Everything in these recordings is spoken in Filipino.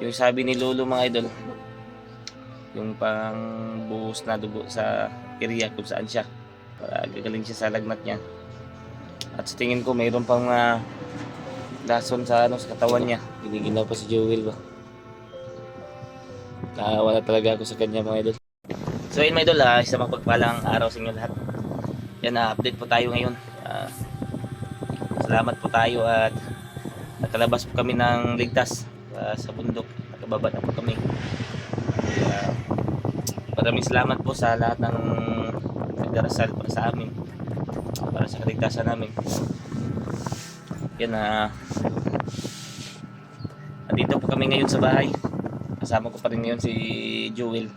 Yung sabi ni Lolo mga idol, yung pang buhos na dugo sa area kung saan siya, para gagaling siya sa lagnat niya. At sa tingin ko mayroon pang lason sa sa katawan niya. Giniginaw pa si Joel ba. Wala talaga ako sa kanya mga idol. So yun mga idol, isang mapagpalang araw sa inyo lahat. Yan, update po tayo ngayon. Salamat po tayo at nakalabas po kami ng ligtas sa bundok. Nakababa na po kami. Maraming salamat po sa lahat ng nagdarasal para sa amin, para sa kaligtasan namin. Yan, andito po kami ngayon sa bahay. Kasama ko pa rin ngayon si Joel.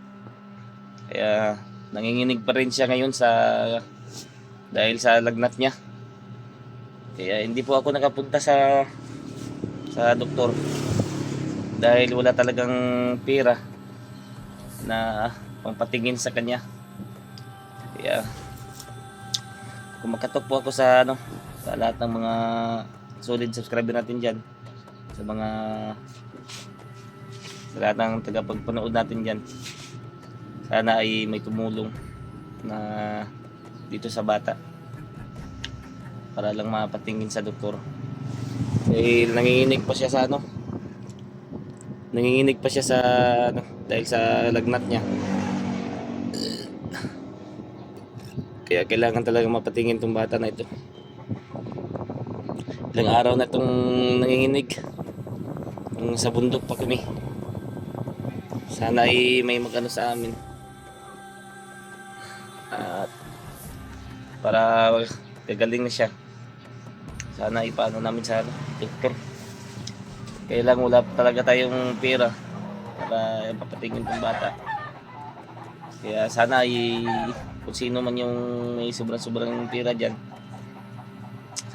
Kaya nanginginig pa rin siya ngayon dahil sa lagnat niya. Kaya hindi po ako nakapunta sa doktor dahil wala talagang pera na pangpatingin sa kanya. Kaya kumakatok po ako sa lahat ng mga solid subscriber natin diyan, sa lahat ng tagapagpanood natin diyan. Sana ay may tumulong na dito sa bata para lang mapatingin sa doktor. Dahil nanginginig pa siya sa dahil sa lagnat niya. Kaya kailangan talaga mapatingin tong bata na ito. Ilang araw na itong nanginginig. Nung sa bundok pa kami. Sana ay may magano sa amin. At para gagaling na siya. Sana ipaano namin sa doktor. Kailangan wala talaga tayong pera para papatingin tong bata. Kaya sana ay kung sino man yung may sobrang pera dyan,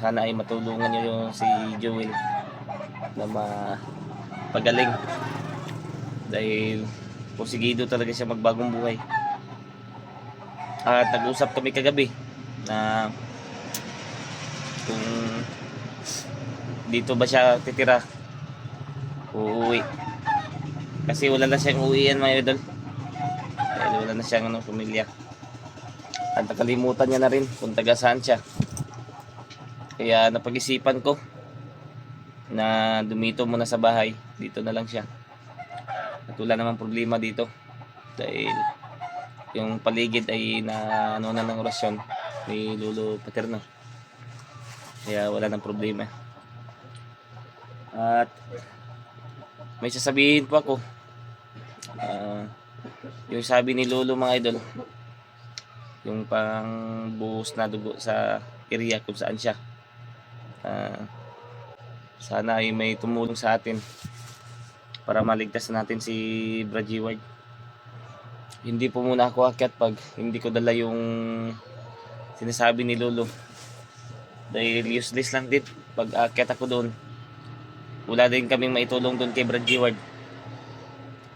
sana ay matulungan nyo yung si Joel na mapagaling. Dahil posigido talaga siya magbagong buhay. At nag-usap kami kagabi na kung dito ba siya titira, uuwi. Kasi wala na siyang uwian mga idol. Dahil wala na siyang pamilya. At nakalimutan niya na rin kung taga saan siya. Kaya napag-isipan ko na dumito muna sa bahay. Dito na lang siya. At wala namang problema dito. Dahil yung paligid ay na ng orasyon ni Lolo Paterno. Kaya wala nang problema. At may sasabihin po ako. Yung sabi ni Lolo mga idol, yung pang buhos na dugo sa area kung saan siya, sana ay may tumulong sa atin para maligtas natin si Bradley Ward. Hindi po muna ako akyat pag hindi ko dala yung sinasabi ni Lolo, dahil useless lang din pag akyat ako doon. Wala din kaming maitulong doon kay Bradley Ward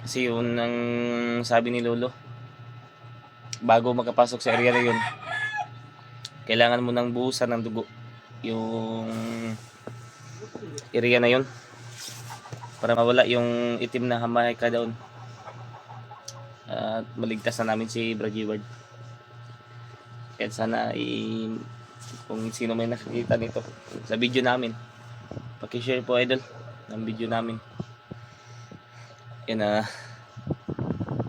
kasi yun ang sabi ni Lolo. Bago makapasok sa area na yun, kailangan mo nang buhusan ng dugo yung area na yun para mawala yung itim na hamay ka doon at maligtas na namin si Bradley Ward. Kaya sana kung sino may nakikita nito sa video namin, paki-share po idol ng video namin. Yan,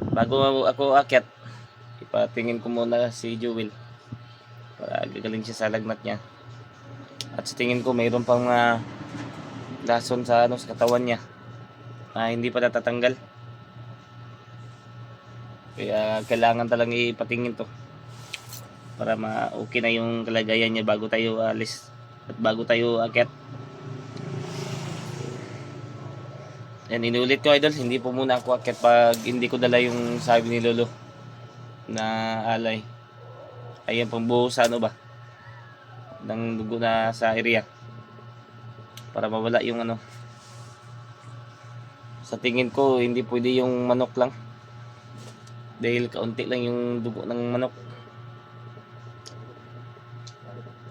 bago ako akyat, ipatingin ko muna si Joel para gagaling siya sa lagnat niya. At sa tingin ko mayroon pang lason sa sa katawan niya hindi pa natatanggal. Kaya kailangan talagang ipatingin to para okay na yung kalagayan niya bago tayo alis at bago tayo akyat. Yan, inulit ko idol, hindi po muna ako akyat pag hindi ko dala yung sabi ni Lolo na alay. Ayan pang buhos ng dugo na sa area para mawala yung sa tingin ko hindi pwede yung manok lang, dahil kaunti lang yung dugo ng manok.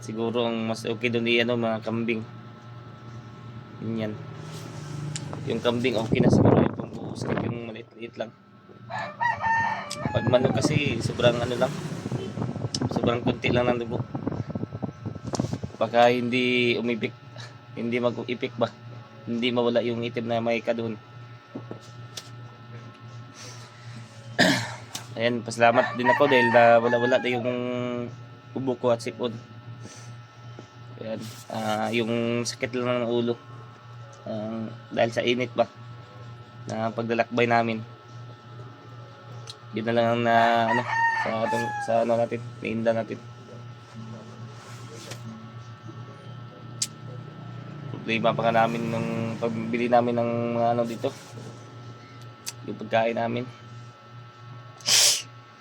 Siguro ang mas okay doon mga kambing. Yan, yung kambing okay na siguro yung Sakit yung maliit-liit lang. Pag manok kasi sobrang ano lang, sobrang kunti lang ng dugo. Baka hindi umipik, hindi mag-ipik ba, hindi mawala yung itim na may doon. Ayan, pasalamat din ako dahil na wala-wala na yung ubo ko at sipon. Ayan, yung sakit lang ng ulo. Dahil sa init ba na paglalakbay namin. Yun na lang na ano sa ano natin, nainda natin. Problema pa nga namin nung pagbili namin ng mga ano dito, yung pagkain namin.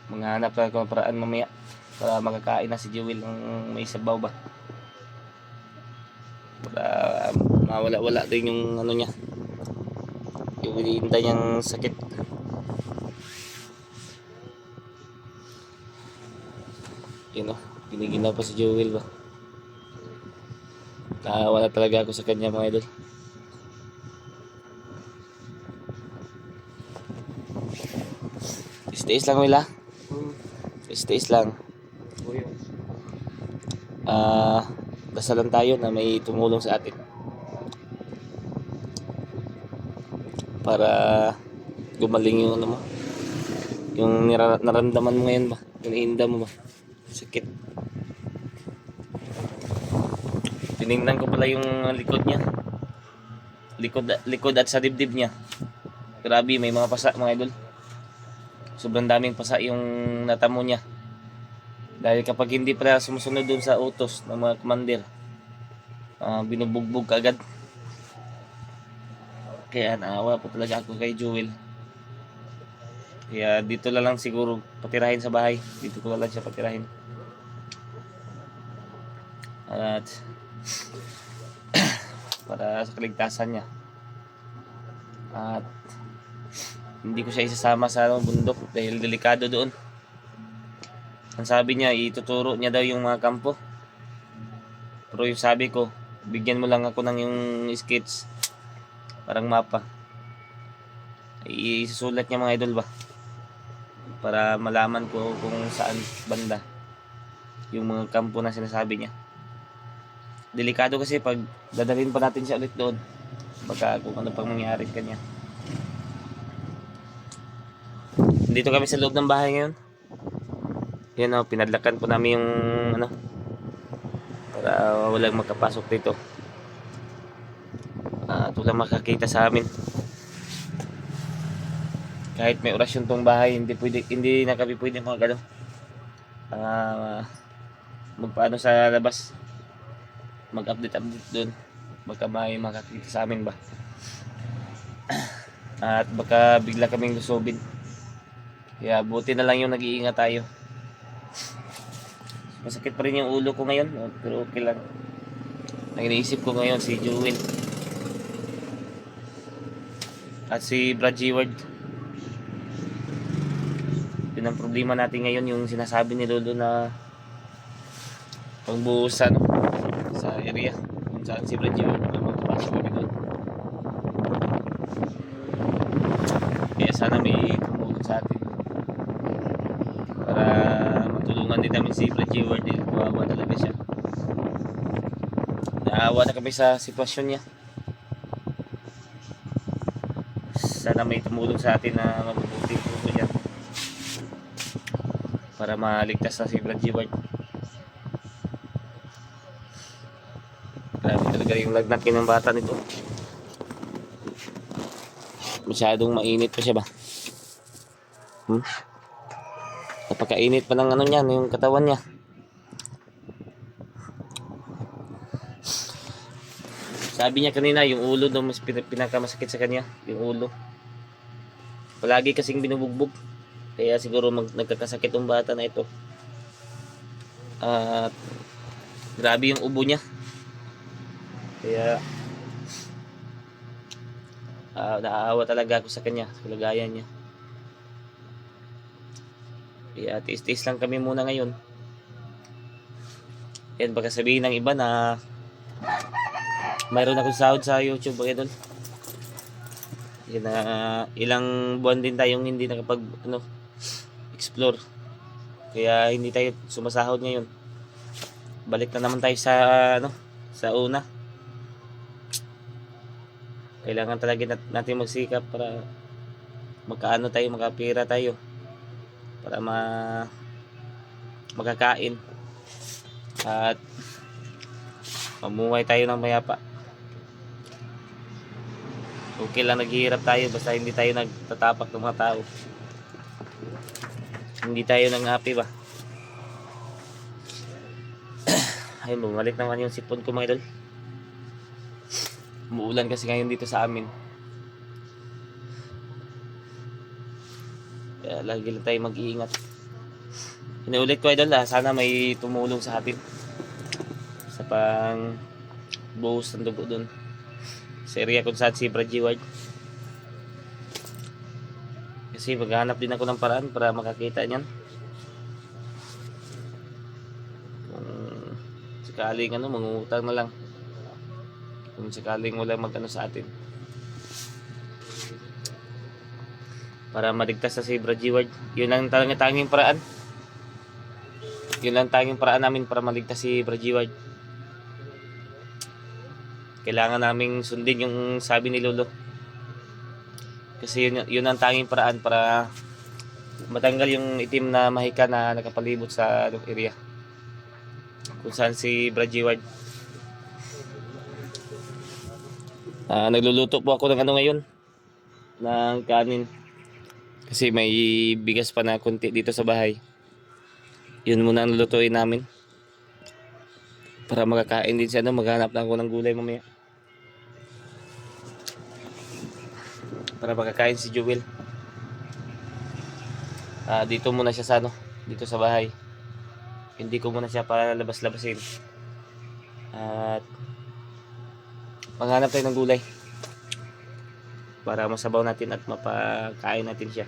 Maghanap na ako ng paraan mamaya para makakain na si Jewel ng may sabaw ba, para mawala-wala din yung ano niya, yung iniinda niyang sakit. Yun o, giniginaw pa si Jewel ba. Wala talaga ako sa kanya mga idol. Stays lang wala. Stays lang. Dasalan tayo na may tumulong sa atin para gumaling yung ano mo, yung naramdaman mo ngayon ba, yung iniinda mo ba, sakit. Tinignan ko pala yung likod niya, likod at sa dibdib niya. Grabe, may mga pasa mga idol. Sobrang daming pasa yung natamo niya. Dahil kapag hindi pala sumusunod dun sa utos ng mga commander, binubugbog ka agad. Kaya naawa po talaga ako kay Jewel. Kaya dito na lang siguro patirahin sa bahay. Dito ko na lang siya patirahin. At para sa kaligtasan niya. At hindi ko siya isasama sa bundok dahil delikado doon. Ang sabi niya, ituturo niya daw yung mga kampo. Pero yung sabi ko, bigyan mo lang ako ng yung sketch, parang mapa. Isusulat niya mga idol ba, para malaman ko kung saan banda yung mga kampo na sinasabi niya. Delikado kasi pag dadalhin pa natin siya ulit doon, baka kung ano pang mangyari kanya. Dito kami sa loob ng bahay ngayon. Yan o, pinadlakan po namin yung ano, para walang makapasok dito at walang makakita sa amin. Kahit may orasyon tong bahay, hindi na kami pwede mga gano'n magpaano sa labas, mag-update doon, baka may makakita sa amin ba, at baka bigla kaming lusobin. Kaya buti na lang yung nag-iingat tayo. Masakit pa rin yung ulo ko ngayon, pero okay lang. Ang iniisip ko ngayon si Jewel at si Brad Jeward. Yun ang problema natin ngayon, yung sinasabi ni Lolo na pagbuhos sa area kung saan si Brad Jeward na magpapasok kami doon. Kaya sana may tumulong sa atin para matulungan din namin si Brad Jeward. Kawawa talaga siya. Naawa na kami sa sitwasyon niya. Sana may tumulong sa atin na mabubuting puso niya para maligtas na si Brad Jeward. Grabe talaga yung lagnat ng bata nito. Masyadong mainit pa siya ba? Napakainit pa ng ano niya, yung katawan niya. Sabi niya kanina, yung ulo daw mas pinakamasakit sa kanya, yung ulo. Palagi kasing binubugbog. Kaya siguro nagkakasakit yung bata na ito. At grabe yung ubo niya. Kaya naaawa talaga ako sa kanya, sa kalagayan niya. Kaya tiis-tiis lang kami muna ngayon. Yan, baka sabihin ng iba na mayroon akong sahod sa YouTube, kaya doon. Yun na, ilang buwan din tayong hindi nakapag explore. Kaya hindi tayo sumasahod ngayon. Balik na naman tayo sa sa una. Kailangan talaga natin magsikap para makapira tayo para makakain at mamuhay tayo ng mayapa. Okay lang naghihirap tayo basta hindi tayo nagtatapak ng mga tao. Hindi tayo nang-happy ba? Ayun, bumalik naman yung sipon ko mga idol. Umuulan kasi ngayon dito sa amin. Kaya lagi lang tayo mag-iingat. Inuulit ko idol, sana may tumulong sa atin sa pang buhos ng dugo dun sa area kung saan si Brad Ward. Kasi maghahanap din ako ng paraan para makakita niyan. Kung sakaling mangungutang na lang. Kung sakaling wala mag sa atin. Para maligtas na si Brad Ward. Yun lang tanging paraan. Yun lang tanging paraan namin para maligtas si Brad Ward. Kailangan naming sundin yung sabi ni Lolo. Kasi yun ang tanging paraan para matanggal yung itim na mahika na nakapalibot sa area kung saan si Brad Ward. Nagluluto po ako ng ngayon ng kanin kasi may bigas pa na konti dito sa bahay. Yun muna ang lulutuin namin para makakain din siya. Maghanap na ako ng gulay mamaya para makakain si Joel. Dito muna siya sa dito sa bahay. Hindi ko muna siya palabas-labasin. At maghanap tayo ng gulay para masabaw natin at mapakain natin siya.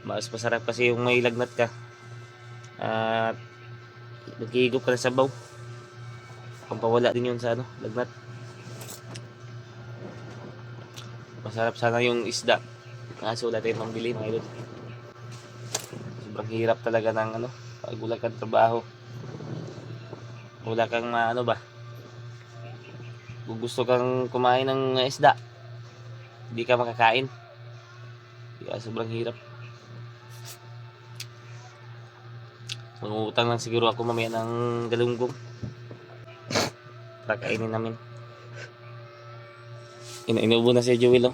Mas masarap kasi yung may lagnat ka at naghihigop ka ng sabaw. Pampawala din yun sa lagnat. Masarap sana yung isda. Kaso wala tayong pambili mga idol. Sobrang hirap talaga ng pag wala kang trabaho. Wala kang kung gusto kang kumain ng isda, hindi ka makakain. Kaya sobrang hirap. Mangungutang lang siguro ako mamaya ng galunggong para kainin namin. Inuubo na si Joel.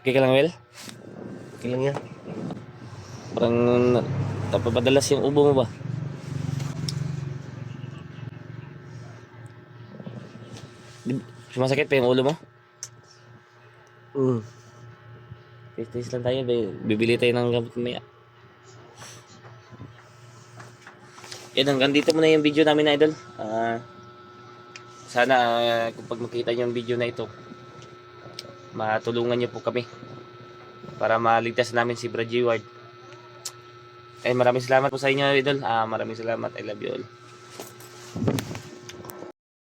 Okay ka lang, Will? Okay lang yan. Parang napapadalas yung ubo mo ba? Sumasakit pa yung ulo mo? Tis lang tayo. Bibili tayo ng gamot mamaya. Yan, hanggang dito muna yung video namin, idol. Sana kung pag makita nyo yung video na ito, matulungan nyo po kami para maligtas namin si Brad Ward. Maraming salamat po sa inyo, idol. Maraming salamat. I love you all.